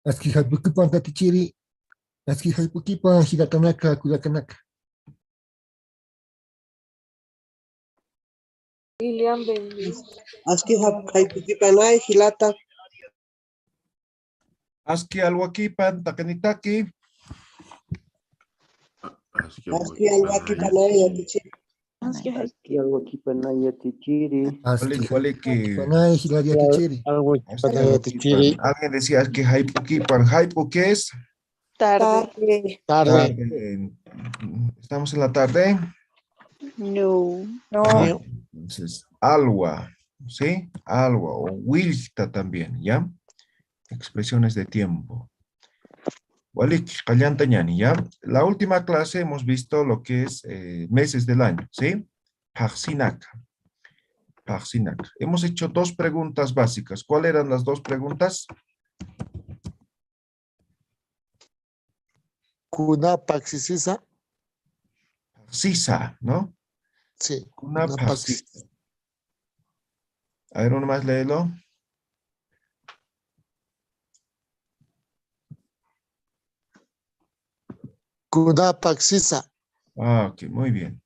Aski Hapukipan Tatichiri, Aski Hapukipan Higatanaka, Kudakanaka. Lilian Benítez. Aski Haipukipanay, Hilata. Aski alwakipan takanitaki. Aski Alwakipanay, Yatichiri. Aski alwakipanay yatichiri. Aski Waliki. Hapukipanay, Hilariatichiri. Alguien decía que haipukipan. Haipu, ¿qué es? Tarde. Tarde. Estamos en la tarde. No. Entonces, alwa, ¿sí? Alwa o wilta también, ¿ya? Expresiones de tiempo. Walik, Kalyantañani, ¿ya? La última clase hemos visto lo que es meses del año, ¿sí? Paxinaca. Paxinaca. Hemos hecho dos preguntas básicas. ¿Cuáles eran las dos preguntas? Kuna Paxisisa. Paxisa, ¿no? Sí. Una paxisa. A ver, uno más, léelo. Kuna Paxisa. Ah, ok, muy bien.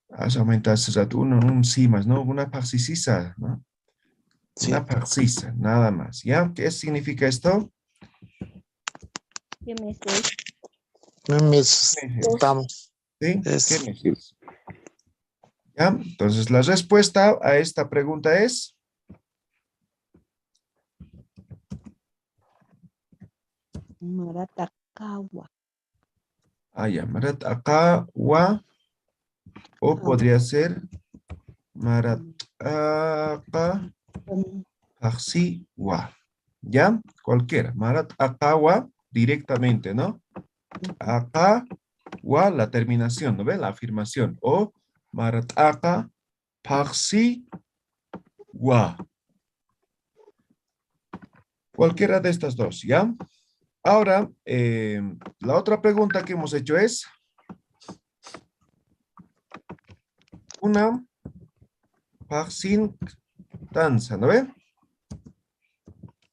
Has aumentado hace rato un sí más, ¿no? Una paxisisa, ¿no? Sí. Una paxisa, nada más, ¿ya? ¿Qué significa esto? ¿Qué meses? Meses estamos. ¿Sí? Es- ¿Qué meses? ¿Ya? Entonces, la respuesta a esta pregunta es... Maratakawa. Ah, ya, marat acá, wa, o podría ser marat acá, paxi, wa. ¿Ya? Cualquiera. Marat acá, wa, directamente, ¿no? Acá, wa, la terminación, ¿no ven? La afirmación. O marat acá, paxi, wa. Cualquiera de estas dos, ¿ya? Ahora, la otra pregunta que hemos hecho es una paxin danza, ¿no ven?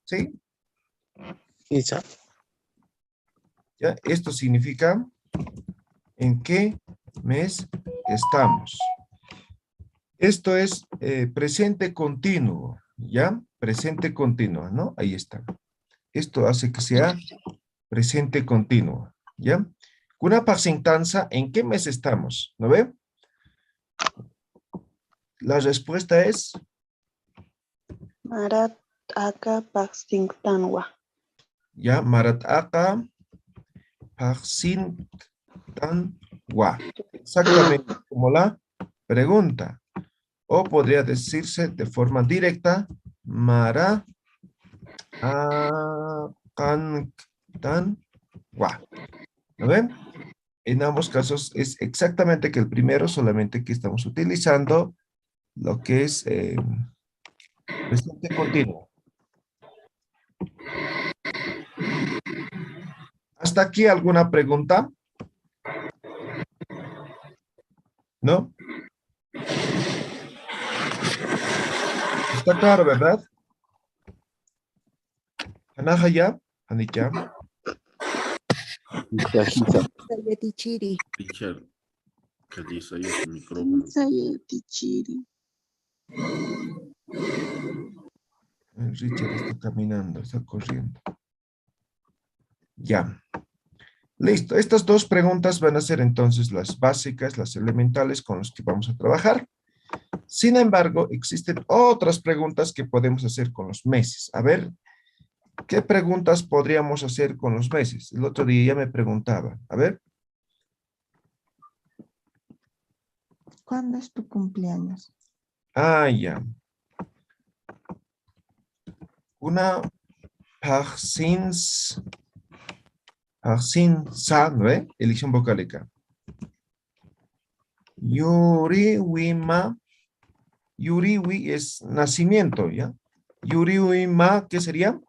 ¿Sí? Isa. ¿Ya? Esto significa en qué mes estamos. Esto es presente continuo, ¿ya? Presente continuo, ¿no? Ahí está. Esto hace que sea presente continuo, ¿ya? Una paxintanza, ¿en qué mes estamos? ¿No ve? La respuesta es... Marataka Paxingtanwa. Ya, marataka paxintanwa. Exactamente como la pregunta. O podría decirse de forma directa, mara akantanwa. ¿Lo ven? En ambos casos es exactamente que el primero, solamente que estamos utilizando lo que es presente continuo. ¿Hasta aquí alguna pregunta? ¿No? Está claro, ¿verdad? Hanaja ya, Hanicha. Sayatichiri. Teacher, Kalisa y su micrófono. Sayatichiri. Richard está caminando, está corriendo. Ya. Listo. Estas dos preguntas van a ser entonces las básicas, las elementales con las que vamos a trabajar. Sin embargo, existen otras preguntas que podemos hacer con los meses. A ver, ¿qué preguntas podríamos hacer con los meses? El otro día ya me preguntaba. A ver. ¿Cuándo es tu cumpleaños? Ah, ya. Una parsins sa, ¿no? Elección vocálica. Yuriwima. Yuriwi es nacimiento, ¿ya? Yuriwima, ¿qué sería?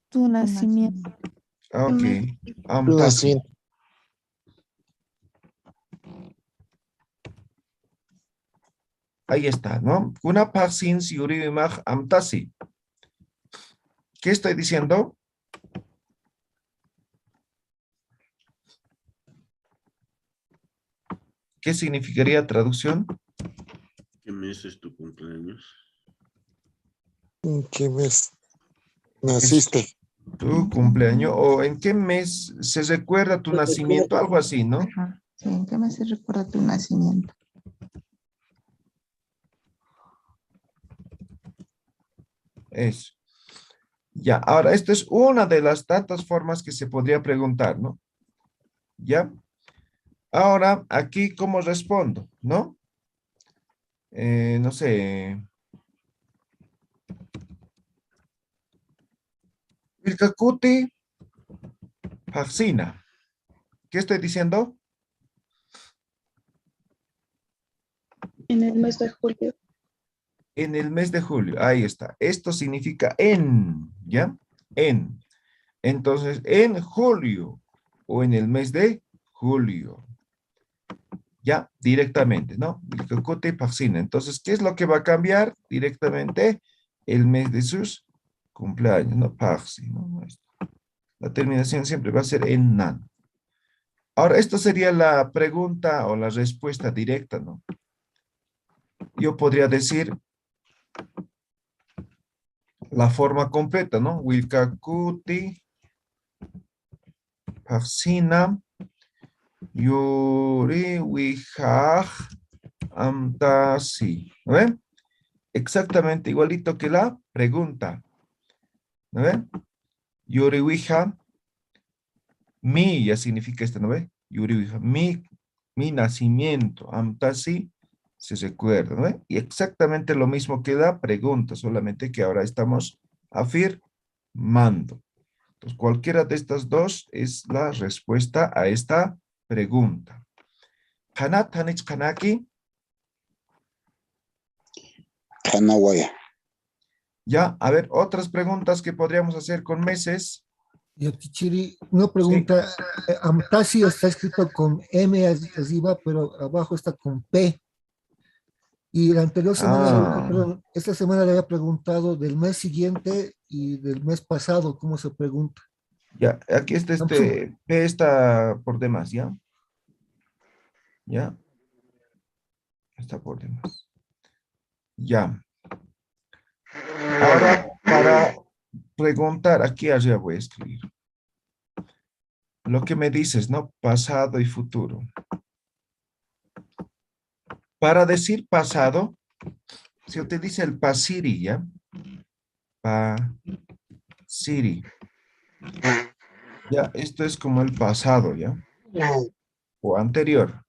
Tu nacimiento. Ok. Nacimiento. Ahí está, ¿no? Kuna parsins yuriwimaj amtasi. ¿Qué estoy diciendo? ¿Qué significaría traducción? ¿Qué mes es tu cumpleaños? ¿En qué mes naciste? Tu cumpleaños o en qué mes se recuerda tu nacimiento, algo así, ¿no? Ajá. Sí, ¿en qué mes se recuerda tu nacimiento? Eso. Ya, ahora, esto es una de las tantas formas que se podría preguntar, ¿no? Ya. Ahora, aquí, ¿cómo respondo? ¿No? No sé. Wilkakuti Paxina. ¿Qué estoy diciendo? En el mes de julio. En el mes de julio. Ahí está. Esto significa en, ¿ya? En. Entonces, en julio o en el mes de julio. Ya, directamente, ¿no? Wilkakuti Paxina. Entonces, ¿qué es lo que va a cambiar directamente? El mes de sus cumpleaños, ¿no? Paxi, ¿no? La terminación siempre va a ser en nan. Ahora, esto sería la pregunta o la respuesta directa, ¿no? Yo podría decir la forma completa, ¿no? Wilkakuti Paxina Yuri Wihaj Amtasi. ¿No ven? Exactamente igualito que la pregunta. ¿No ven? Yuri Wihaj, mi ya significa esto, ¿no ve? Yuri Wihaj, mi nacimiento. Amtasi se recuerda, ¿no ve? Y exactamente lo mismo que la pregunta, solamente que ahora estamos afirmando. Entonces, cualquiera de estas dos es la respuesta a esta pregunta. Kanat Hanich Kanaki. Hanawaya. Ya, a ver, otras preguntas que podríamos hacer con meses. Ya, Tichiri, una pregunta. Amtasi está escrito con M arriba, pero abajo está con P. Y la anterior semana, perdón, esta semana le había preguntado del mes siguiente y del mes pasado, ¿cómo se pregunta? Ya, aquí está P está por demás, ¿ya? ¿Ya? Está por demás. Ya. Ahora, para preguntar, aquí arriba voy a escribir. Lo que me dices, ¿no? Pasado y futuro. Para decir pasado, se utiliza el pasiri, ¿ya? Pasiri. Ya, esto es como el pasado, ¿ya? O anterior.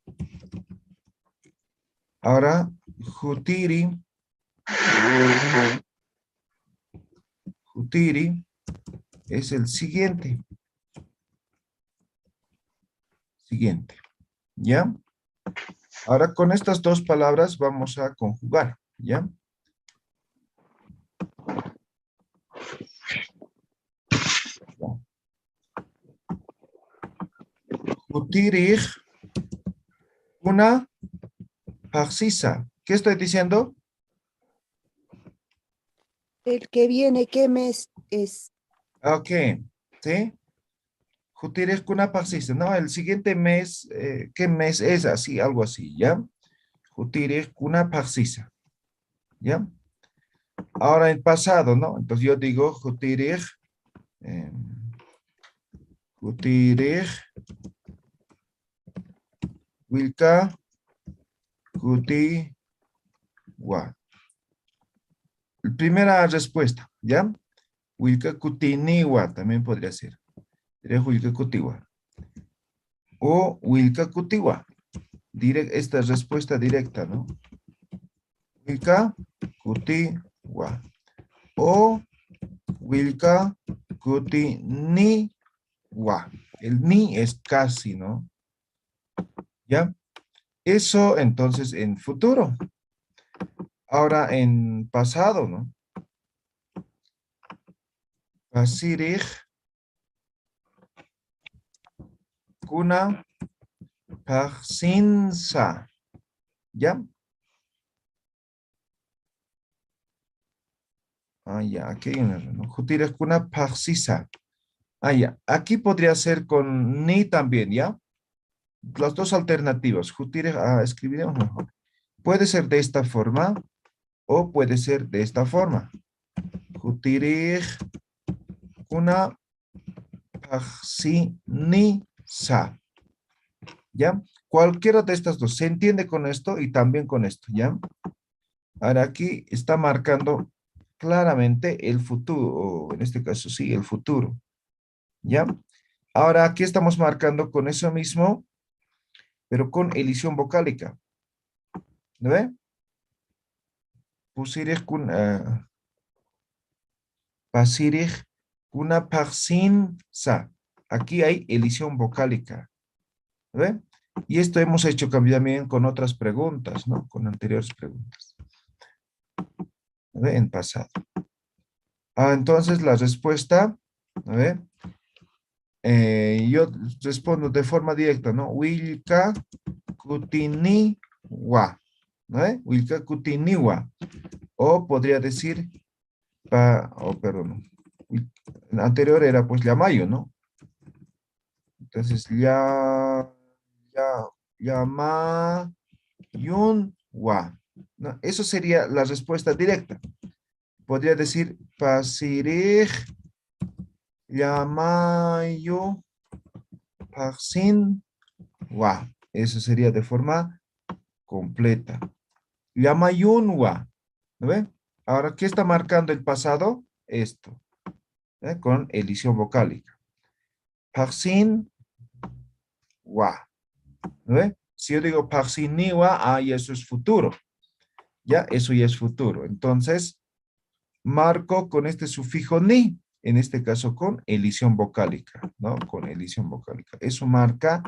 Ahora, jutiri. Jutiri es el siguiente. Siguiente. ¿Ya? Ahora con estas dos palabras vamos a conjugar. ¿Ya? Jutirij una paxisa. ¿Qué estoy diciendo? El que viene, ¿qué mes es? Ok. ¿Sí? Jutirij una paxisa. No, el siguiente mes, ¿qué mes es? Así, algo así, ¿ya? Jutirij una paxisa. ¿Ya? Ahora en pasado, ¿no? Entonces yo digo jutirij. Jutirij. Wilka. Juti. Wa. Primera respuesta, ¿ya? Wilka Kutiniwa también podría ser. Sería Wilka Kutiwa. O Wilka Kutiwa. Esta es respuesta directa, ¿no? Wilka Kutiwa. O Wilka Kutiniwa. El ni es casi, ¿no? ¿Ya? Eso entonces en futuro. Ahora en pasado, ¿no? Pasirij kuna paxinsa. ¿Ya? Ah, ya, aquí hay un error, ¿no? Jutirij kuna paxisa. Ah, ya. Aquí podría ser con ni también, ¿ya? Las dos alternativas. Jutirij, escribiremos mejor. Puede ser de esta forma o puede ser de esta forma. Jutirij kuna paxinisa. ¿Ya? Cualquiera de estas dos. Se entiende con esto y también con esto, ¿ya? Ahora aquí está marcando claramente el futuro, o en este caso sí, el futuro, ¿ya? Ahora aquí estamos marcando con eso mismo, pero con elisión vocálica. ¿No ve? Pusirij kun, pasirij kuna parsin sa. Aquí hay elisión vocálica. ¿No ve? Y esto hemos hecho también con otras preguntas, ¿no? Con anteriores preguntas. ¿No ve? En pasado. Entonces la respuesta, ¿no ve? Yo respondo de forma directa, ¿no? Wilka kutiniwa, ¿no? Wilka kutiniwa. O podría decir, perdón, el anterior era pues Yamayo, ¿no? Entonces, Yamayunwa, ¿no? Eso sería la respuesta directa. Podría decir, pasirij Yamayo Parsin Wa. Eso sería de forma completa. Yamayunwa. ¿No ve? Ahora, ¿qué está marcando el pasado? Esto. Con elisión vocálica. Parsin Wa. ¿No ve? Si yo digo Parsiniwa, ya eso es futuro. Ya, eso ya es futuro. Entonces, marco con este sufijo ni. En este caso con elisión vocálica, ¿no? Con elisión vocálica. Eso marca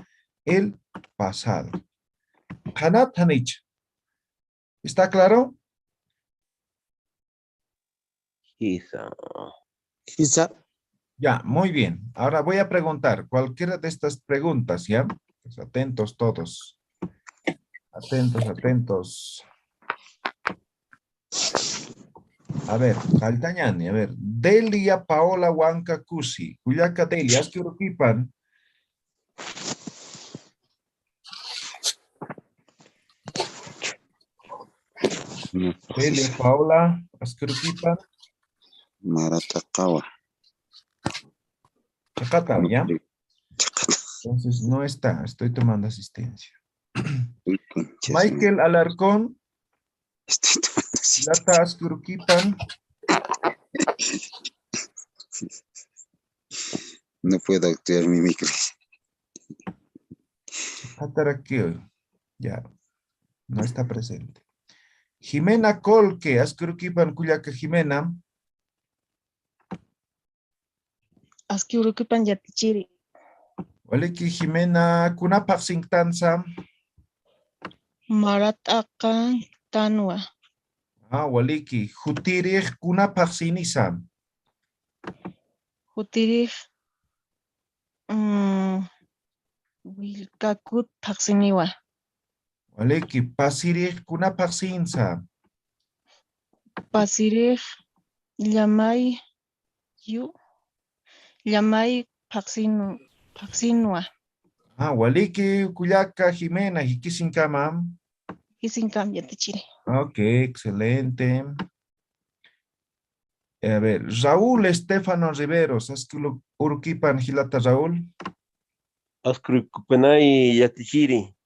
el pasado. Hanat Hanich. ¿Está claro? Quizá. Quizá. Ya, muy bien. Ahora voy a preguntar cualquiera de estas preguntas, ¿ya? Pues atentos todos. Atentos, atentos. A ver, Altañani, a ver. Delia Paola Huanca Cusi. Cuyaca Delia, es que Uruquipan. Delia Paola, Ascuruquipan. Maratacawa. Chacata, ¿ya? Entonces no está, estoy tomando asistencia. Michael Alarcón. Estoy tomando asistencia. Lata Ascuruquipan. No puedo activar mi micro. Chacataraqueo. Ya, no está presente. Jimena Colque, Ascuruquipan, Cuyaca Jimena. Asquiuruquipan yatichiri. Waliki Jimena Kunapak Singtanza. Maratakan tanwa. Waliki Jutirij Kunapak Sinisa. Jutirij Wilkakut paksiniwa. Waliki Pasirij Kunapak Sinsa. Pasirij llamay paksinwa. Waliki Cuyaca Jimena Jikisinkama. Kisinkam yatichiri. Ok, excelente. A ver, Raúl Estefano Riveros, Asculo Uruquipan Gilata Raúl. Ascurucupanay yatichiri.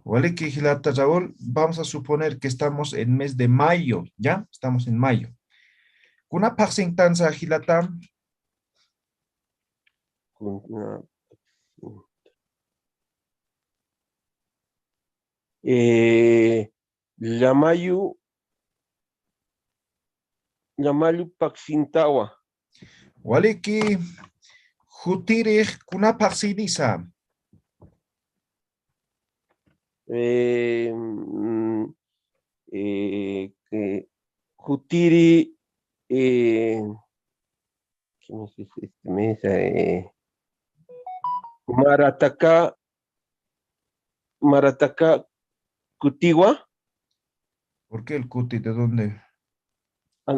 Waliki Gilata Raúl, vamos a suponer que estamos en mes de mayo, ¿ya? Estamos en mayo. Kunapak Singtanza Gilata. Llamayu Paksintawa. Waliki Jutirij Kunapak Sinisa. Jutiri ¿qué más es este mes? Marataka Kutiwa. ¿Por qué el cuti? ¿De dónde?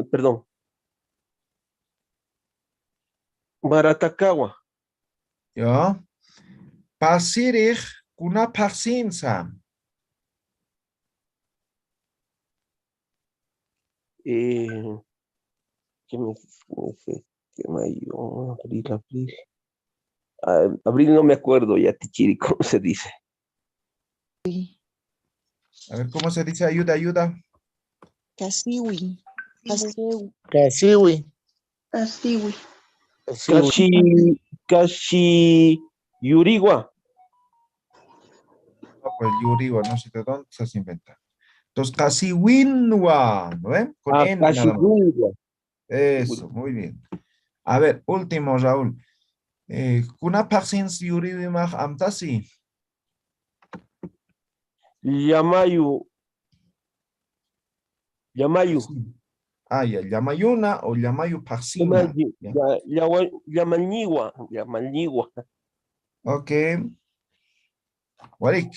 Perdón. Maratacawa. ¿Ya? Pasirij kuna paksinsa. ¿Qué mes? ¿Qué mayo? Abril. Abril no me acuerdo ya, Tichiri, ¿cómo se dice? A ver, ¿cómo se dice? Ayuda, ayuda. Casiwi. Casiwi. Casiwi. Casiwi. Kashi Yurigua. No, pues Yuriwa, no sé de dónde se inventa. Entonces, casi winwa, ¿no ven? Con N Kashi nada más. Yurigua. Eso, muy bien. A ver, último, Raúl. Kuna parsins yuriwimaj amtasi. Yamayu. Ah, ya, Yamayuna o Yamayu parsina. Ya. Yamalniwa. Ok. Warik.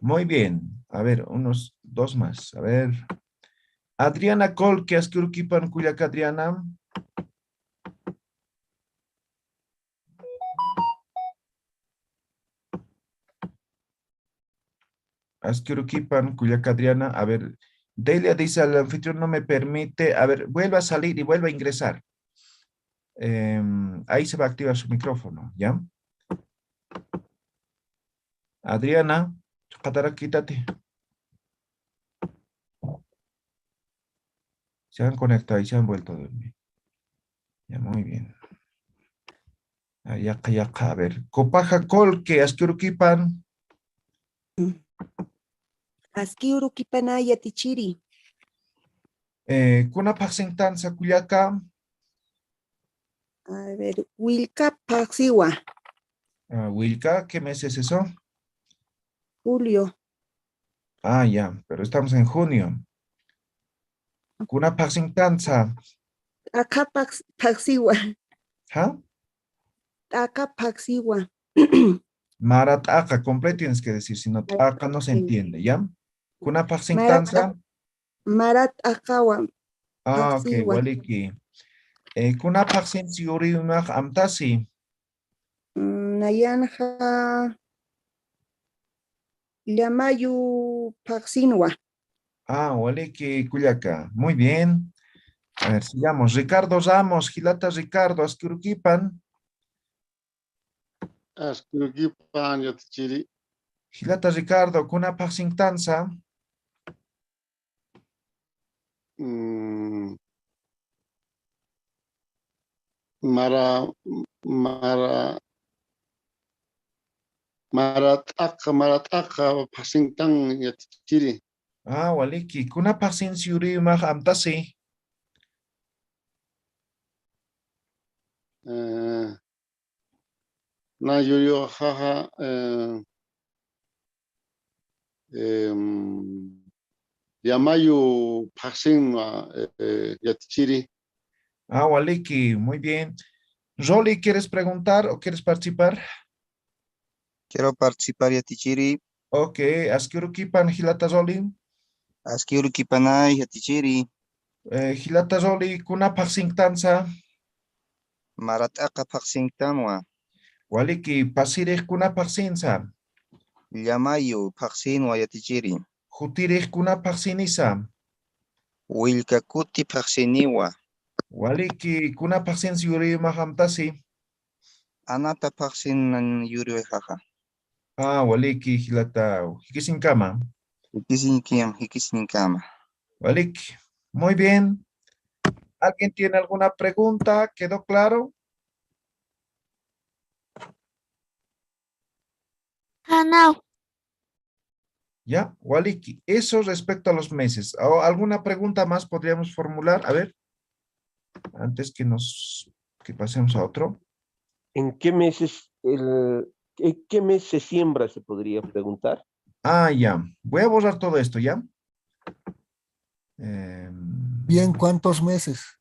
Muy bien. A ver, unos dos más. A ver. Adriana Col, que es Kurukipan Kuyak Adriana. Asquiruquipan, Kuyak Adriana. A ver. Delia dice al anfitrión no me permite. A ver, vuelva a salir y vuelva a ingresar. Ahí se va a activar su micrófono, ¿ya? Adriana, Katara, quítate. Se han conectado y se han vuelto a dormir. Ya, muy bien. Ayaca, a ver. Copaja col, que asquiruquipan. Asquiuruquipanaya tichiri. Kuna paxentanza Culiaca. A ver, Wilka Paxiwa. Wilka, ¿qué mes es eso? Julio. Ah, ya, pero estamos en junio. Kuna paxentanza. Acá Paxiwa. ¿Ah? Acá Paxiwa. Marataka, completo tienes que decir, si no, acá no se entiende, ¿ya? Kuna paxentanza. Marat Akawa. Ah, ok, Paxiwa. waliki. Kuna paxentanza yurimak amtasi. Nayanja. Llamayu Paxinwa. Ah, waliki, Culiaca. Muy bien. A ver, sigamos. Ricardo Ramos, Gilata Ricardo, Asquiruquipan. Asquiruquipan, Yatichiri. Gilata Ricardo, Kuna paxentanza. Marataka, Pasingtang, Yatichiri. Ah, waliki. Kuna paxentanza yurimak amtasi. Na yo jaja. Yamayu Pasing, Yatichiri. Ah, waliki, muy bien. Rolly, ¿quieres preguntar o quieres participar? Quiero participar Yatichiri. Ok, Asquiruquipan, Gilata Rolly. Asquiuruquipanay Yatichiri. Gilata Rolly, Kuna paxentanza. Marataka Paxingtanwa. Waliki, pasirij Kuna paxentanza. Llamayu Paxinwa Yatichiri. Jutirij Kuna paxenisa. Wilkakuti Paxiniwa. Waliki, Kuna paxentanza yurimak amtasi. Anata Paxin Yuri Jaja. Ah, waliki, Gilata. Hikisinkama. Hikisinkama. Waliki. Muy bien. ¿Alguien tiene alguna pregunta? ¿Quedó claro? No. Ya, Waliki. Eso respecto a los meses. ¿O alguna pregunta más podríamos formular? A ver, antes que pasemos a otro. ¿En qué meses qué mes se siembra, se podría preguntar? Ah, ya. Voy a borrar todo esto, ¿ya? Bien, ¿cuántos meses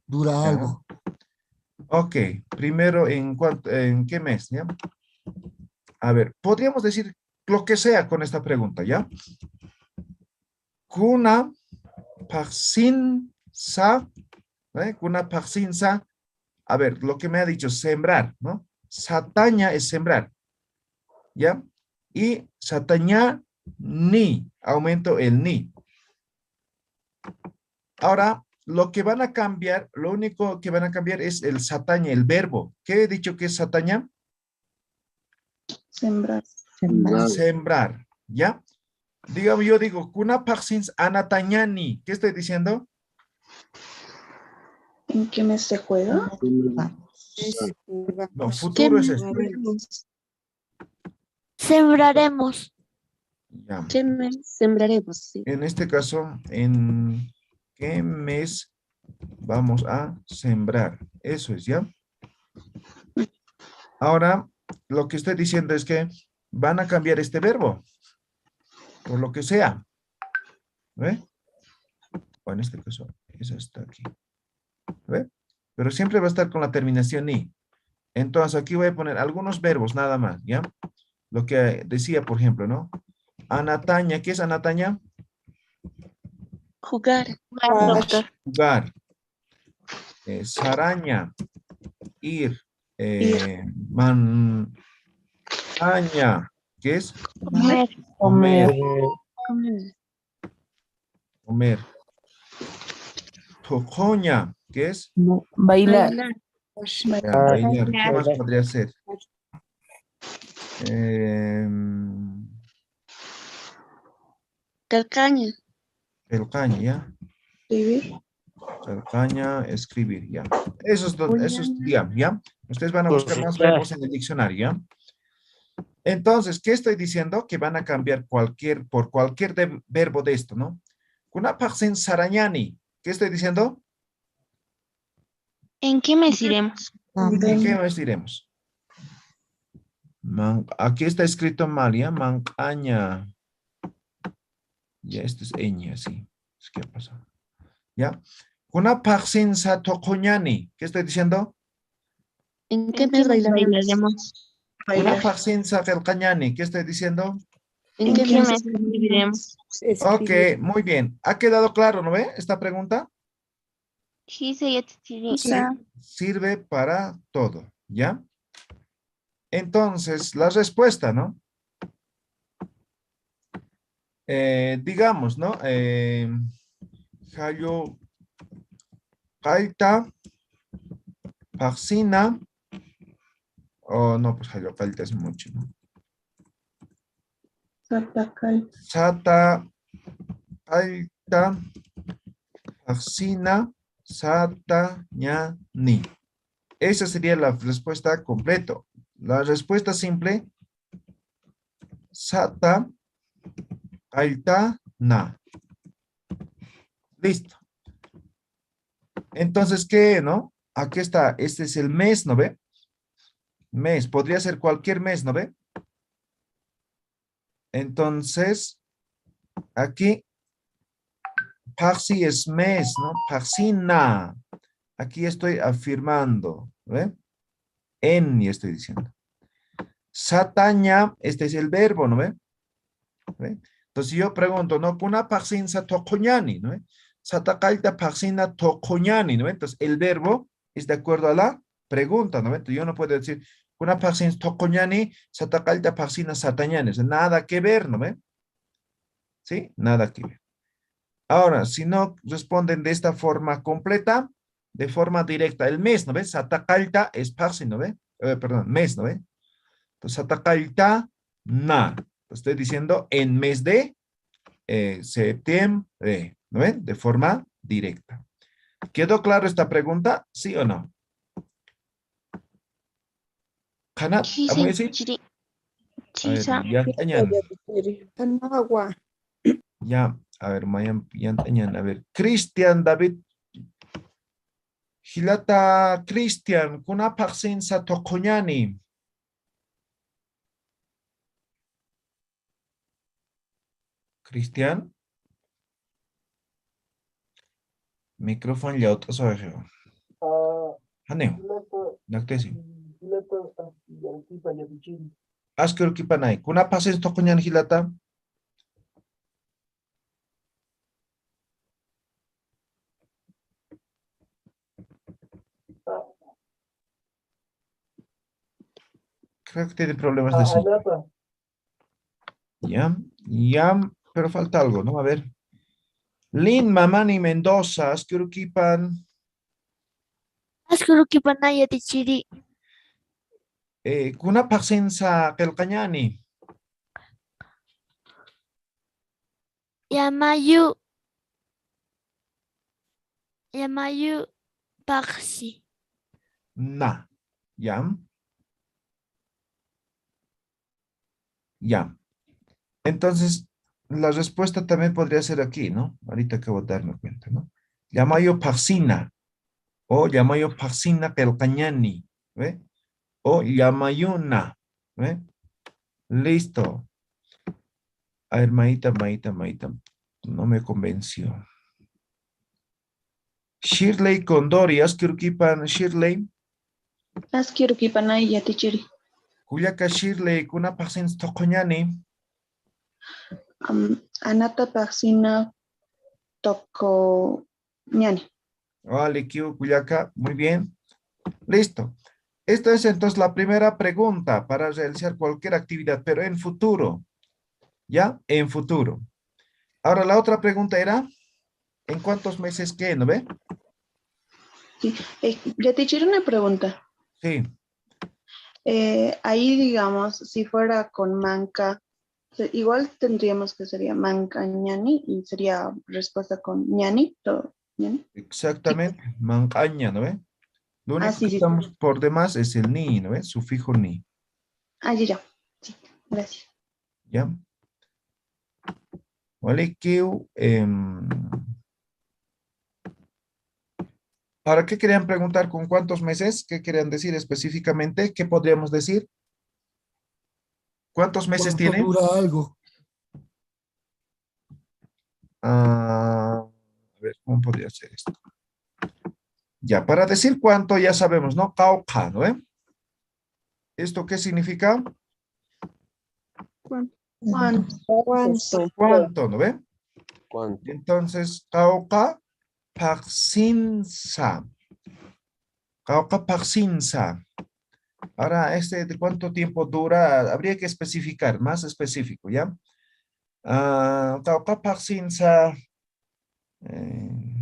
dura Ya. algo? Ok, primero, ¿en qué mes? ¿Ya? A ver, podríamos decir lo que sea con esta pregunta, ¿ya? Kuna paxin sa, Kuna paxin sa A ver, lo que me ha dicho, sembrar, ¿no? Sataña es sembrar, ¿ya? Y sataña ni, aumento el ni. Ahora, lo que van a cambiar, lo único que van a cambiar es el sataña, el verbo. ¿Qué he dicho que es sataña? Sembrar. Sembrar, ¿ya? Digamos, yo digo, kuna paxins anatañani. ¿Qué estoy diciendo? ¿En qué mes se juega? No, futuro es esto. Sembraremos. Ya. Sembraremos, sí. En este caso, ¿en qué mes vamos a sembrar? Eso es, ¿ya? Ahora, lo que estoy diciendo es que van a cambiar este verbo, por lo que sea. ¿Ve? O en este caso, eso está aquí. ¿Ve? Pero siempre va a estar con la terminación ni. Entonces, aquí voy a poner algunos verbos nada más, ¿ya? Lo que decía, por ejemplo, ¿no? Anataña, ¿qué es anataña? Jugar. Jugar. Saraña, ir. Montaña, ¿qué es? Comer. Comer. Comer. Comer. Tocoña, ¿qué es? Bailar. Ya, bailar. ¿Qué más podría ser? Calcaña. El caña, ¿ya? Escribir. El caña, escribir, ¿ya? Esos, digamos, ¿ya? Ustedes van a buscar más verbos en el diccionario, ¿ya? Entonces, ¿qué estoy diciendo? Que van a cambiar por cualquier verbo de esto, ¿no? Kuna paxen sarañani. ¿Qué estoy diciendo? ¿En qué mes iremos? ¿En qué mes diremos? Aquí está escrito mal, ¿ya? Mancaña. Ya, esto es ñ, sí. ¿Qué ha pasado? ¿Ya? Kuna paxin sa tocoñani. ¿Qué estoy diciendo? ¿En qué mes bailaremos? Kuna paxin sa calcañani. ¿Qué estoy diciendo? ¿En qué mes escribiremos? Ok, muy bien. ¿Ha quedado claro, no ve? Esta pregunta Sí, sí. sirve para todo, ¿ya? Entonces, la respuesta, ¿no? Digamos, ¿no? Hayo Kaita, Paxina, o no, pues Hayo Kaita es mucho, ¿no? Sata, Kaita, Paxina, Sata, Ñani. Esa sería la respuesta completa. La respuesta simple, Sata, Kaita, Na. Listo. Entonces, ¿qué, no? Aquí está, este es el mes, ¿no ve? Mes, podría ser cualquier mes, ¿no ve? Entonces, aquí, Paxi es mes, ¿no? Paxina. Aquí estoy afirmando, ¿ve? En, y estoy diciendo. Sataña, este es el verbo, ¿no ve? ¿Ve? Entonces yo pregunto, ¿no? Kuna paxin sa tocoñani, ¿no ve? Satakaita paxina tocoñani, ¿no ve? Entonces el verbo es de acuerdo a la pregunta, ¿no ve? Entonces yo no puedo decir, kuna paxin tocoñani, satakaita paxina satañani. O sea, nada que ver, ¿no ve? ¿Sí? Nada que ver. Ahora, si no responden de esta forma completa, de forma directa, el mes, ¿no ves? Satakalta es paxi, ¿no ve? Perdón, mes, ¿no ve? Entonces, satakalta, na. Estoy diciendo en mes de septiembre, ¿no ven? De forma directa. ¿Quedó claro esta pregunta? ¿Sí o no? ¿Hanat? ¿Vamos a decir? A ver, ya, Anagua. ya, a ver, Mayan, ya, a ver, Cristian David. Hilata Cristian, kuna paxin sa tokoñani. Cristian, micrófono ya otro soje. Haneo, naktesi. Asker kipanay, kuna paxin tokoñani hilata. Creo que tiene problemas de señal. Ya, pero falta algo, ¿no? A ver. Lin Mamani Mendoza, Askurukipan, Askurukipanaya tichiri. Kuna Paxensa Kelkañani. Yamayu. Yamayu paksi. Na. Yam. Ya. Entonces, la respuesta también podría ser aquí, ¿no? Ahorita acabo de darme cuenta, ¿no? Yamayo Paxina. O Yamayo Paxina Kelkañani. ¿Ve? O Yamayuna. ¿Ve? Listo. A ver, Maíta. No me convenció. Shirley Condori, Askurukipan Shirley. Asquiruquipanaya tichiri. Kuyaka Shirley, kuna pasen tokoñani. Anata paxina toko ñani. Vale, Kuyaka, muy bien. Listo. Esta es entonces la primera pregunta para realizar cualquier actividad, pero en futuro. ¿Ya? En futuro. Ahora la otra pregunta era, ¿en cuántos meses qué, no ve? Sí. Ya tichiri una pregunta. Sí. Ahí digamos, si fuera con manca, igual tendríamos que sería manca ñani y sería respuesta con ñani. ¿Ñani? Exactamente. Mancaña, ¿no ve? Lo único Sí, que sí. estamos por demás es el ni, ¿no ve? Sufijo ni. Ya. Sí, gracias. ¿Ya? Vale, ¿Ahora qué querían preguntar? ¿Con cuántos meses? ¿Qué querían decir específicamente? ¿Qué podríamos decir? ¿Cuántos meses ¿Cuánto tiene? dura algo? A ver, ¿cómo podría ser esto? Ya, para decir cuánto ya sabemos, ¿no? Cauca, ¿no? ¿Esto qué significa? ¿Cuánto? ¿Cuánto, no ve? ¿Cuánto? Entonces, cauca paxinsa. Cauca paxinsa. Ahora, ¿de cuánto tiempo dura? Habría que especificar, más específico, ¿ya? Cauca paxinsa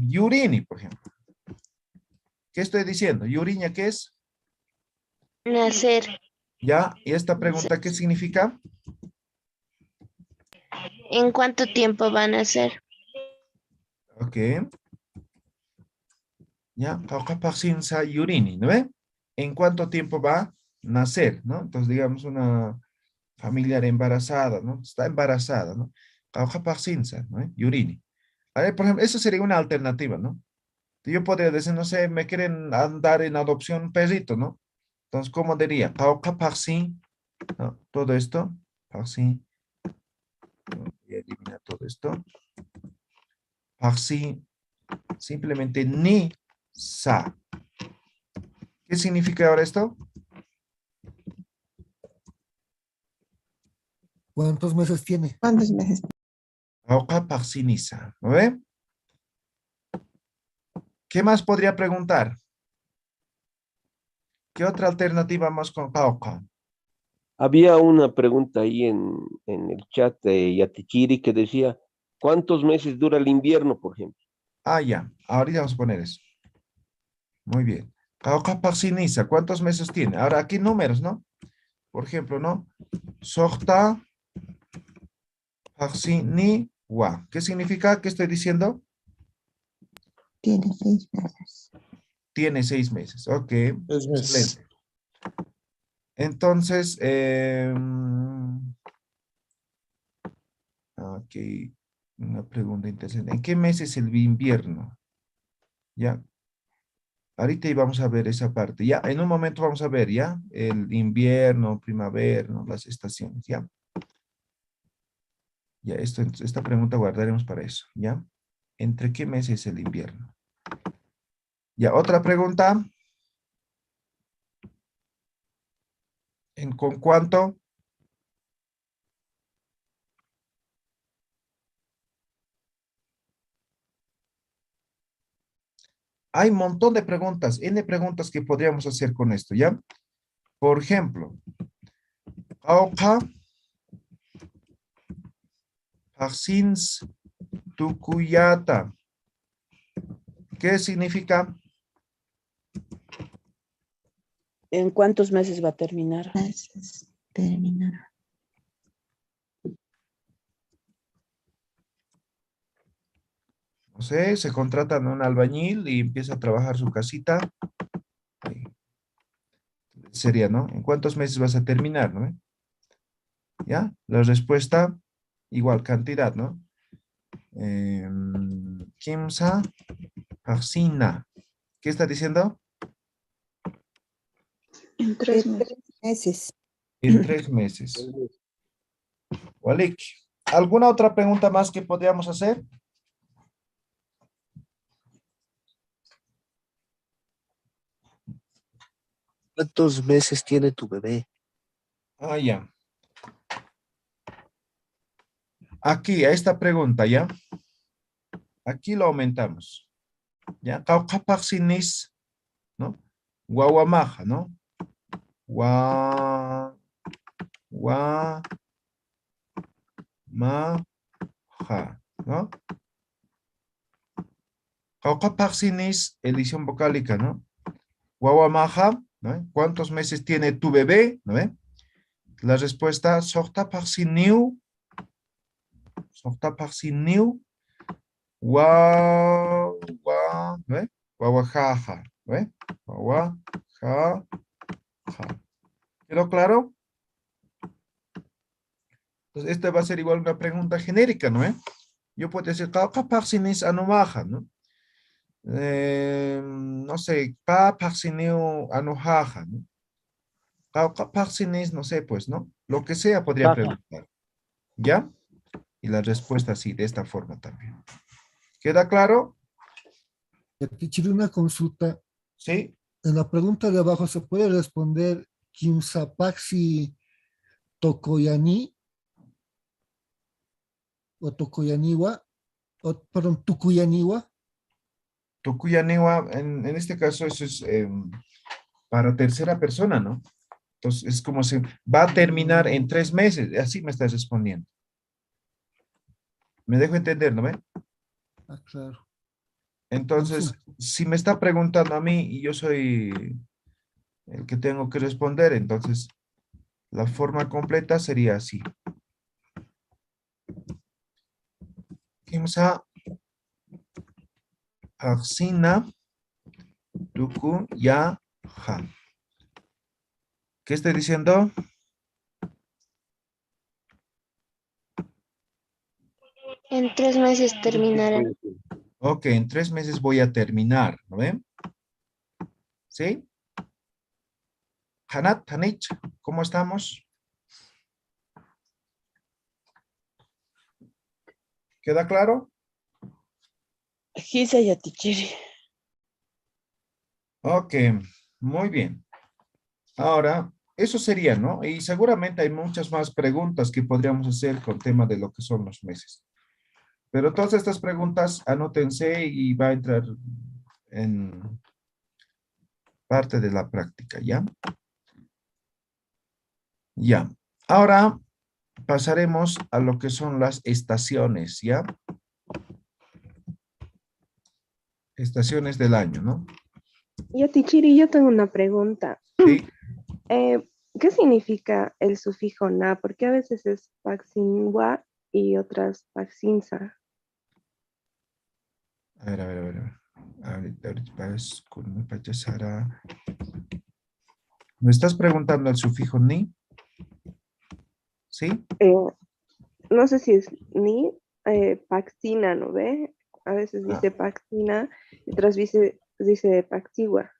yurini, por ejemplo. ¿Qué estoy diciendo? Yuriña, ¿qué es? Nacer. ¿Ya? ¿Y esta pregunta qué significa? ¿En cuánto tiempo van a ser? Ok. Ya, Caucapaxinsa yurini, ¿no ve? ¿En cuánto tiempo va a nacer, no? Entonces, digamos, una familiar embarazada, ¿no? Está embarazada, ¿no? Caucapaxinsa, ¿no? Yurini. A ver, por ejemplo, eso sería una alternativa, ¿no? Yo podría decir, no sé, me quieren dar en adopción un perrito, ¿no? Entonces, ¿cómo diría? Caucapaxin, ¿no? Todo esto, paxin, voy a eliminar todo esto. Paxin, simplemente ni sa. ¿Qué significa ahora esto? ¿Cuántos meses tiene? ¿Cuántos meses? Auca paxinisa, ¿no ve? ¿Qué más podría preguntar? ¿Qué otra alternativa más con Cauca? Había una pregunta ahí en el chat de Yatichiri que decía, ¿cuántos meses dura el invierno, por ejemplo? Ya, ahorita vamos a poner eso. Muy bien. Cauca paxinisa, ¿cuántos meses tiene? Ahora aquí números, ¿no? Por ejemplo, ¿no? Sojta paxiniwa. ¿Qué significa? ¿Qué estoy diciendo? Tiene 6 meses. Tiene 6 meses. Ok, 6 meses. excelente. Entonces, ok, una pregunta interesante. ¿En qué mes es el invierno? Ya, ahorita íbamos a ver esa parte. Ya, en un momento vamos a ver, ya, el invierno, primavera, ¿no? Las estaciones, ya. Ya, esta pregunta guardaremos para eso, ya. ¿Entre qué meses es el invierno? Ya, otra pregunta. ¿Con cuánto? Hay un montón de preguntas, N preguntas que podríamos hacer con esto, ¿ya? Por ejemplo, Qawqa Paxins Tukuyata. ¿Qué significa? ¿En cuántos meses va a terminar? Meses. Terminar. No sé, se contratan a un albañil y empieza a trabajar su casita. Ahí. Sería, ¿no? ¿En cuántos meses vas a terminar, no? ¿Ya? La respuesta, igual, cantidad, ¿no? Kimsa Paxina. ¿Qué está diciendo? En 3 meses. Meses. En 3 meses. Walik, ¿alguna otra pregunta más que podríamos hacer? ¿Cuántos meses tiene tu bebé? Ah, ya. Aquí, a esta pregunta, ¿ya? Aquí lo aumentamos. ¿Ya? Caucapaxinis, ¿no? Guaguamaja, ¿no? Maja, ¿no? Caucapaxinis, edición vocálica, ¿no? Guaguamaja, ¿no? ¿Cuántos meses tiene tu bebé? ¿No ve? La respuesta, Sohtapaxiniu, ¿no ve? Guaguajaja, ¿no ve? Guaguajaja. ¿Quedó claro? Entonces, esta va a ser igual una pregunta genérica, ¿no? Yo puedo decir, Caucapaxinis anumaja, ¿no? No sé, Papaxinio anujaja, ¿no? Caucapaxinis, no sé, pues, ¿no? Lo que sea podría preguntar. ¿Ya? Y la respuesta sí, de esta forma también. ¿Queda claro? Teacher, una consulta. Sí. En la pregunta de abajo se puede responder Kimsapaxi Tokoyani o Tokoyaniwa, o perdón, Tukuyaniwa. Tukuyaniwa, en este caso, eso es para tercera persona, ¿no? Entonces, es como si va a terminar en 3 meses. Así me estás respondiendo. ¿Me dejo entender, no ve? Ah, claro. Entonces, si me está preguntando a mí y yo soy el que tengo que responder, entonces la forma completa sería así. Kimsa Aksina Tuku Ya Ha. ¿Qué estoy diciendo? En 3 meses terminará. Ok, en 3 meses voy a terminar, ¿no ven? ¿Sí? Hanat, Hanich, ¿cómo estamos? ¿Queda claro? Gisa y Atichiri. Ok, muy bien. Ahora, eso sería, ¿no? Y seguramente hay muchas más preguntas que podríamos hacer con tema de lo que son los meses. Pero todas estas preguntas, anótense y va a entrar en parte de la práctica, ¿ya? Ya. Ahora pasaremos a lo que son las estaciones, ¿ya? Estaciones del año, ¿no? Y Atichiri, yo tengo una pregunta. Sí. ¿Qué significa el sufijo na? Porque a veces es paxinwa y otras paxinsa. A ver. Ahorita vas con una pachasara. ¿Me estás preguntando el sufijo ni? ¿Sí? No sé si es ni paxina, ¿no ve? A veces dice paxina y otras veces dice paxiwa.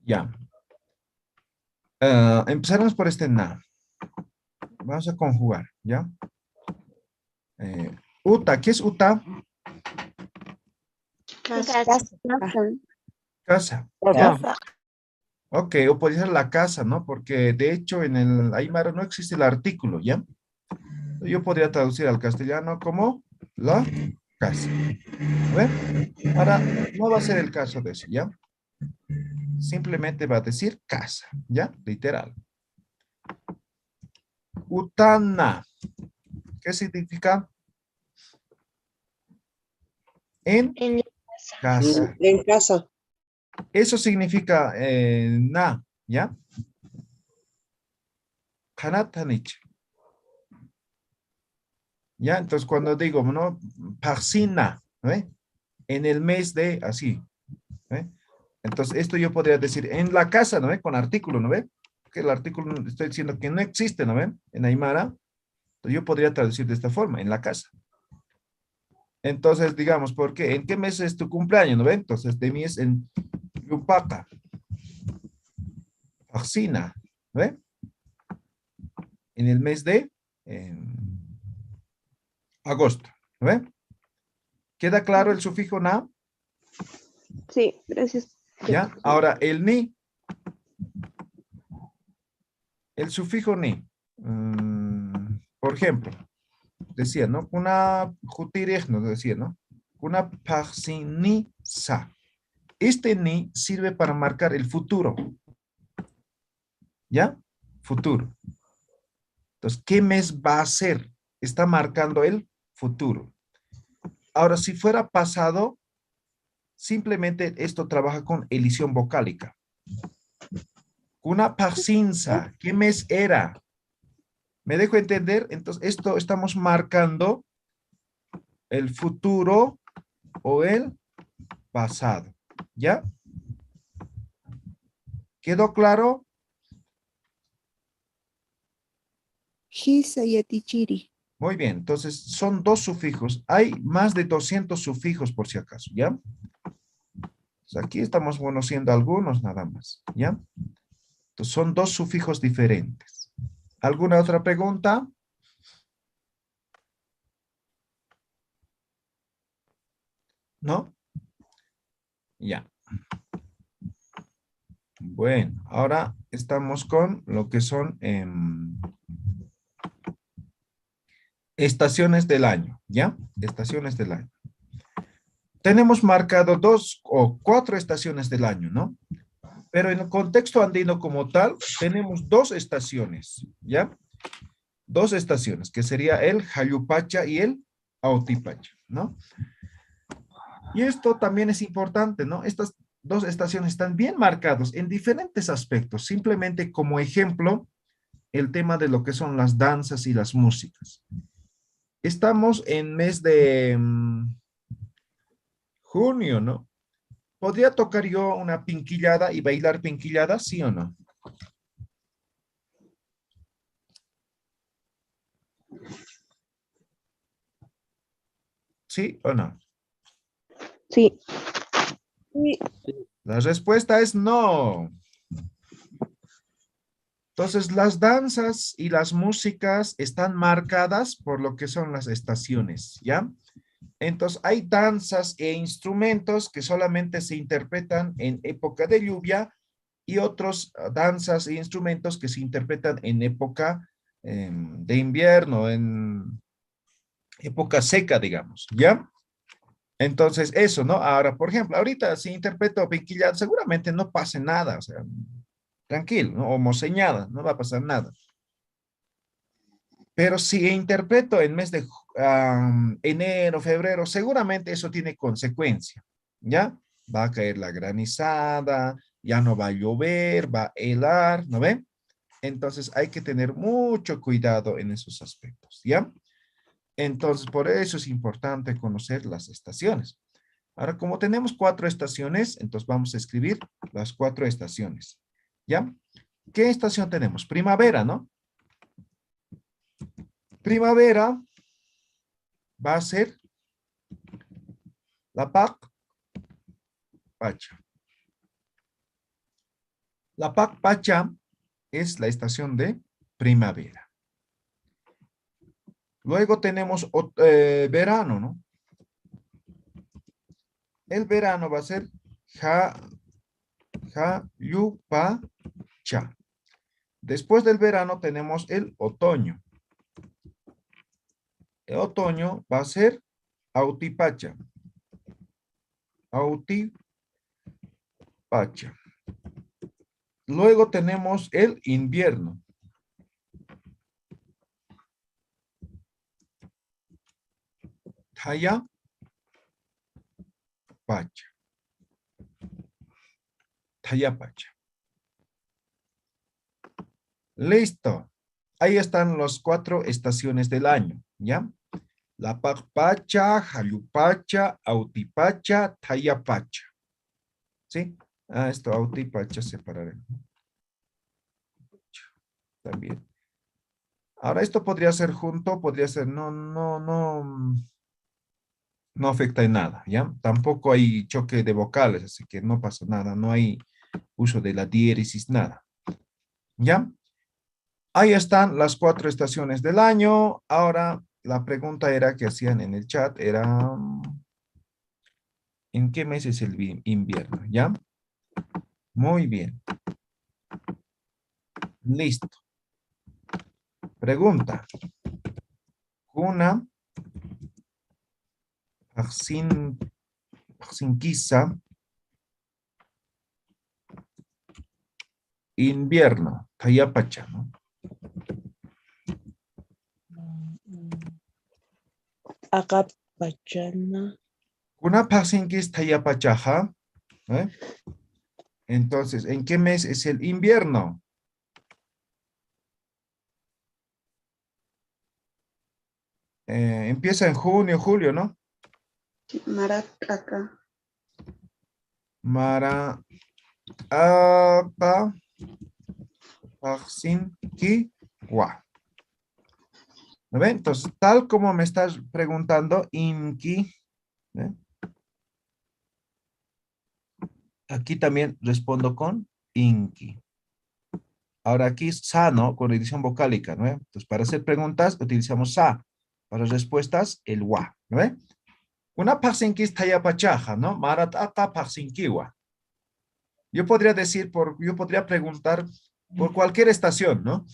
Ya. Empezaremos por este na. Vamos a conjugar, ¿ya? Uta, ¿qué es uta? Casa. ¿Ya? Ok, o puede ser la casa, ¿no? Porque de hecho en el Aymara no existe el artículo, ¿ya? Yo podría traducir al castellano como la casa. A ver, ahora no va a ser el caso de eso, ¿ya? Simplemente va a decir casa, ¿ya? Literal. Utana. ¿Qué significa? En casa. En casa. Eso significa na, ¿ya? Kanatanich. ¿Ya? Entonces cuando digo, ¿no? Parsina, ¿no? En el mes de, así. ¿no? Entonces esto yo podría decir en la casa, ¿no? Con artículo, ¿no ve? Que el artículo estoy diciendo que no existe, ¿no ven? En Aymara. Entonces yo podría traducir de esta forma, en la casa. Entonces, digamos, ¿por qué? ¿En qué mes es tu cumpleaños, no ven? Entonces, de mí es en Yupaca. Parsina, ¿no ve? En el mes de agosto, ¿no ve? ¿Queda claro el sufijo na? Sí, gracias. ¿Ya? Ahora, el ni. El sufijo ni. Por ejemplo, decía, ¿no? Una jutirech nos decía, ¿no? Una parsinisa. Este ni sirve para marcar el futuro. ¿Ya? Futuro. Entonces, ¿qué mes va a ser? Está marcando el futuro. Ahora, si fuera pasado, simplemente esto trabaja con elisión vocálica. Una parsinsa, ¿qué mes era? ¿Me dejo entender? Entonces, esto estamos marcando el futuro o el pasado. ¿Ya? ¿Quedó claro? Hisa yatichiri. Muy bien, entonces son dos sufijos. Hay más de 200 sufijos por si acaso, ¿ya? Pues aquí estamos conociendo algunos nada más, ¿ya? Entonces son dos sufijos diferentes. ¿Alguna otra pregunta? ¿No? Ya. Bueno, ahora estamos con lo que son estaciones del año, ¿ya? Estaciones del año. Tenemos marcado 2 o 4 estaciones del año, ¿no? Pero en el contexto andino como tal, tenemos 2 estaciones, ¿ya? 2 estaciones, que sería el Jayupacha y el Autipacha, ¿no? Y esto también es importante, ¿no? Estas 2 estaciones están bien marcados en diferentes aspectos. Simplemente como ejemplo, el tema de lo que son las danzas y las músicas. Estamos en mes de junio, ¿no? ¿Podría tocar yo una pinquillada y bailar pinquillada, sí o no? ¿Sí o no? Sí. Sí. La respuesta es no. Entonces, las danzas y las músicas están marcadas por lo que son las estaciones, ¿ya? Entonces, hay danzas e instrumentos que solamente se interpretan en época de lluvia y otros danzas e instrumentos que se interpretan en época de invierno, en época seca, digamos, ¿ya? Entonces, eso, ¿no? Ahora, por ejemplo, ahorita si interpreto pinquillada, seguramente no pase nada, o sea, tranquilo, ¿no? O moseñada, no va a pasar nada. Pero si interpreto en mes de enero, febrero, seguramente eso tiene consecuencia, ¿ya? Va a caer la granizada, ya no va a llover, va a helar, ¿no ven? Entonces hay que tener mucho cuidado en esos aspectos, ¿ya? Entonces por eso es importante conocer las estaciones. Ahora, como tenemos 4 estaciones, entonces vamos a escribir las 4 estaciones, ¿ya? ¿Qué estación tenemos? Primavera, ¿no? Primavera va a ser la Pac-Pacha. La Pac-Pacha es la estación de primavera. Luego tenemos verano, ¿no? El verano va a ser Jayupacha. Después del verano tenemos el otoño. El otoño va a ser Autipacha. Autipacha. Luego tenemos el invierno. Taya pacha. Taya pacha. Listo. Ahí están las 4 estaciones del año, ¿ya? La pacha, Hayupacha, Autipacha, Tayapacha. ¿Sí? Esto Autipacha separaré. También. Ahora esto podría ser junto, podría ser no afecta en nada, ¿ya? Tampoco hay choque de vocales, así que no pasa nada, no hay uso de la diéresis, nada. ¿Ya? Ahí están las 4 estaciones del año. Ahora, la pregunta era que hacían en el chat, era ¿en qué mes es el invierno? ¿Ya? Muy bien. Listo. Pregunta. Kuna Paxinquisa invierno. Tayapacha, ¿no? Acá pachana. Kuna Paxinquis Tayapachaja. Entonces, ¿en qué mes es el invierno? Empieza en junio, julio, ¿no? Marataca. Mara apa Paxinquiwa. ¿No ven? Entonces, tal como me estás preguntando, inki, ¿eh? Aquí también respondo con inki. Ahora aquí sa, ¿no? Con edición vocálica, ¿no? Entonces, para hacer preguntas utilizamos sa. Para respuestas, el wa, ¿no ve? Una paxinquis tayapachaja, ¿no? Marataka paxinquiwa. Yo podría decir, yo podría preguntar por cualquier estación, ¿no?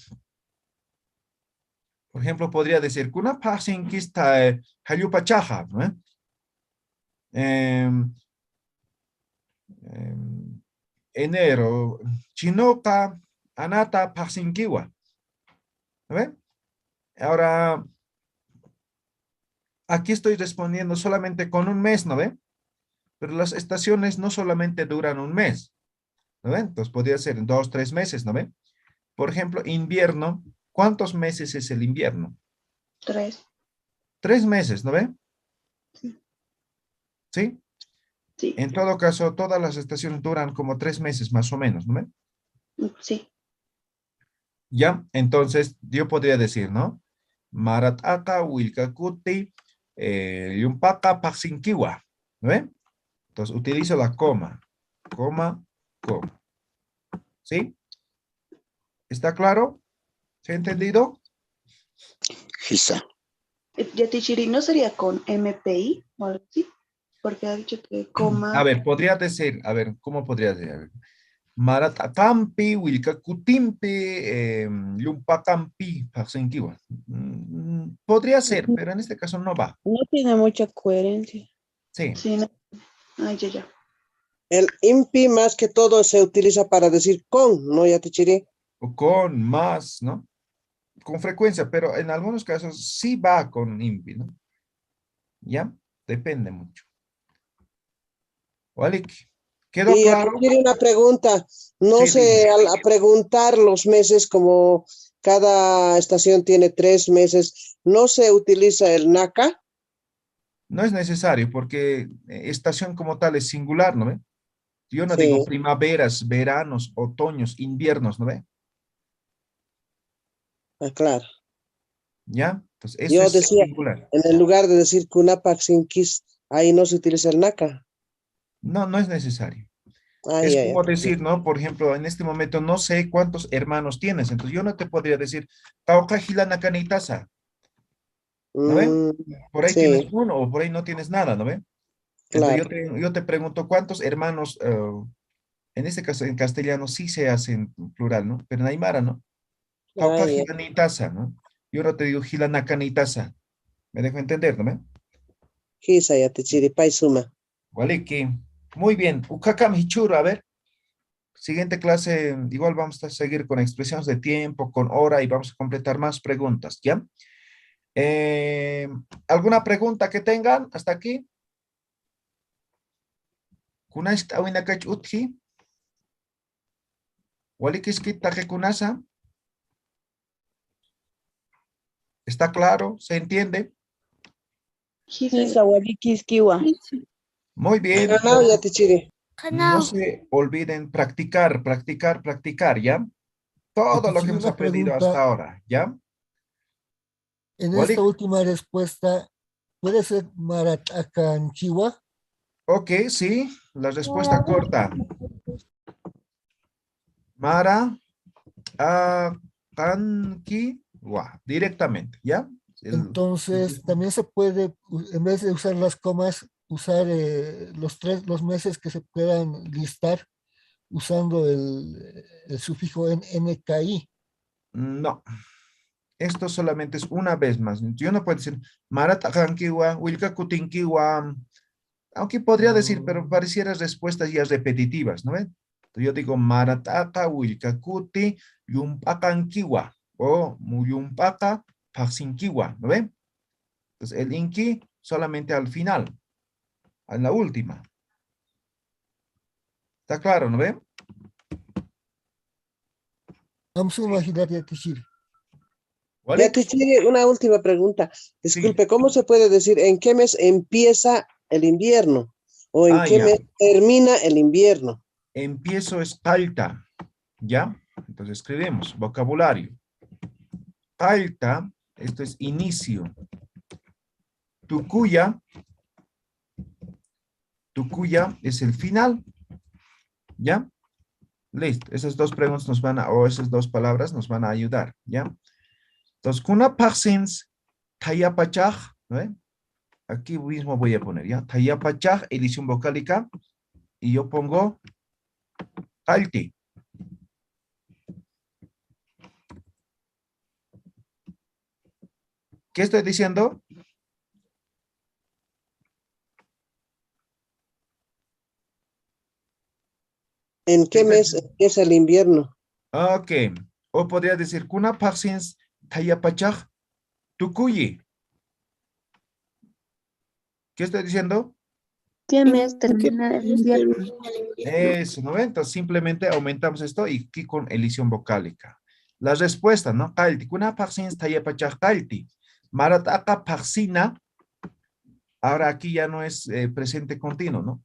Por ejemplo, podría decir, kuna paxinquis tayapachaja, ¿no? Enero, chinoca, anata paxinquiwa. ¿No ve? Ahora, aquí estoy respondiendo solamente con un mes, ¿no ve? Pero las estaciones no solamente duran un mes, ¿no ve? Entonces podría ser en 2, 3 meses, ¿no ve? Por ejemplo, invierno, ¿cuántos meses es el invierno? 3. 3 meses, ¿no ve? Sí. ¿Sí? Sí. En todo caso, todas las estaciones duran como 3 meses más o menos, ¿no ve? Sí. Ya, entonces yo podría decir, ¿no? Marataka, Wilcacuti, Yumpaca, Paxinquiwa, ¿no ve? Entonces utilizo la coma, coma. ¿Sí? ¿Está claro? ¿Se ha entendido? Quizá. Yatichiri, ¿no sería con MPI o algo así? Porque ha dicho que coma. A ver, podría decir, a ver, ¿cómo podría decir? A ver. Maratakampi, Wilcacutimpi, Yumpacampi, Paxinquiwa. Podría ser, pero en este caso no va. No tiene mucha coherencia. Sí. Sí, no. Ay, ya. El impi más que todo se utiliza para decir con, ¿no, Yatichiri? O con, más, ¿no? Con frecuencia, pero en algunos casos sí va con impi, ¿no? ¿Ya? Depende mucho. Walik, ¿quedó Y claro? aquí tiene una pregunta. No Sí, sé, dime. al preguntar los meses, como cada estación tiene 3 meses, ¿no se utiliza el NACA? No es necesario porque estación como tal es singular, ¿no ve? Yo no digo Sí. primaveras, veranos, otoños, inviernos, ¿no ve? Ah, claro. ¿Ya? Entonces, eso Yo es decía, singular. en el lugar de decir Kunapaxinquis, ahí no se utiliza el NACA. No, no es necesario. Ah, Es ya, como ya. decir, ¿no? Por ejemplo, en este momento no sé cuántos hermanos tienes, entonces yo no te podría decir, Tauca Gilana Canitasa, ¿no ven? Por ahí tienes Sí, uno o por ahí no tienes nada, ¿no ven? claro. Entonces yo te pregunto, ¿cuántos hermanos, en este caso en castellano sí se hace en plural, ¿no? Pero en Aymara, ¿no? Ah, Tauca ya. Gilanitasa, ¿no? Yo no te digo Gilana Canitasa. ¿Me dejo entender, no ven? Kisa Yatichiri, Paisuma. Waliki. Muy bien. Ukakam Hichuro, a ver. Siguiente clase, igual vamos a seguir con expresiones de tiempo, con hora y vamos a completar más preguntas, ¿ya? ¿Alguna pregunta que tengan hasta aquí? ¿Kunast awinakach utji? ¿Walikiskit tajekunasa? ¿Está claro? ¿Se entiende? Hisa walikiskiwa. Muy bien. Ganado, Yatichiri. No se olviden practicar, practicar, practicar, ¿ya? Todo lo que hemos una aprendido pregunta. hasta ahora, ¿ya? En Walik. esta última respuesta, ¿puede ser Maratacanchiwa? Ok, sí, la respuesta corta. Mara Akankiwa, directamente, ¿ya? Entonces, también se puede, en vez de usar las comas, usar los meses que se puedan listar usando el sufijo en NKI. No, esto solamente es una vez más. Yo no puedo decir Maratakankiwa, Wilkakutinkiwa, aunque podría decir, pero pareciera respuestas ya repetitivas, ¿no ven? Yo digo Marataka, Wilkakuti, Yumpakankiwa o Muyumpaka, Paksinkiwa, ¿no ven? Entonces el inki solamente al final, en la última. ¿Está claro, no ven? Vamos a imaginar Yatichiri. Yatichiri, una última pregunta. Disculpe, ¿cómo se puede decir en qué mes empieza el invierno? ¿O en qué mes termina el invierno? Empiezo es alta, ¿ya? Entonces escribimos vocabulario. Alta, esto es inicio. Tukuya es el final, ¿ya? Listo, esas dos preguntas nos van a, o esas dos palabras nos van a ayudar, ¿ya? Entonces, kuna parsins tayapachaj, ¿no? Aquí mismo voy a poner, ¿ya? Tayapachaj, edición vocálica, y yo pongo alti. ¿Qué estoy diciendo? ¿En qué mes empieza el invierno? Ok. O podría decir, kuna parsins tayapachaj tukuyi. ¿Qué estoy diciendo? ¿Qué mes termina el invierno? Eso, ¿no? Entonces simplemente aumentamos esto y aquí con elisión vocálica. La respuesta, ¿no? Kalti. Kuna parsins tayapachaj kalti. Marataka parsina. Ahora aquí ya no es presente continuo, ¿no?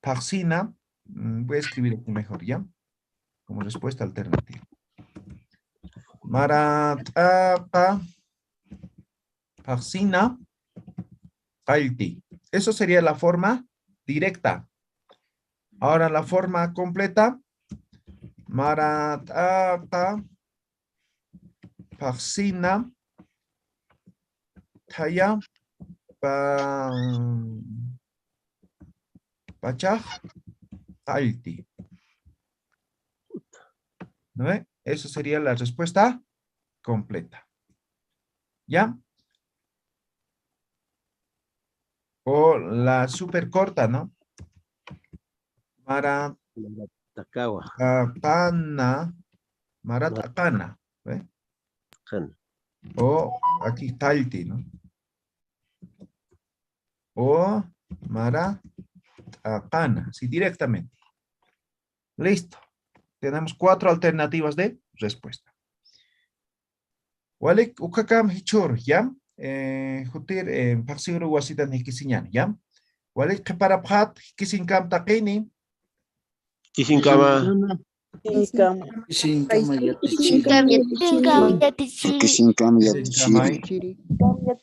Parsina. Voy a escribir aquí mejor, ¿ya? Como respuesta alternativa. Marataka parsina kalti. Eso sería la forma directa. Ahora la forma completa. Marataka parsina taya pachaj kalti. ¿No ve? Eso sería la respuesta completa. ¿Ya? O la súper corta, ¿no? Maratakana. ¿Ve? O aquí talti, ¿no? O maratakana. Sí, directamente. Listo. Tenemos 4 alternativas de respuesta. Walik ukakam hichur, ¿ya? Jutir paksiru wasitan hikisinyan, ¿ya? Walik keparaphat hikisinkam takini. Kisinkama. Kisinkama Yatichiri.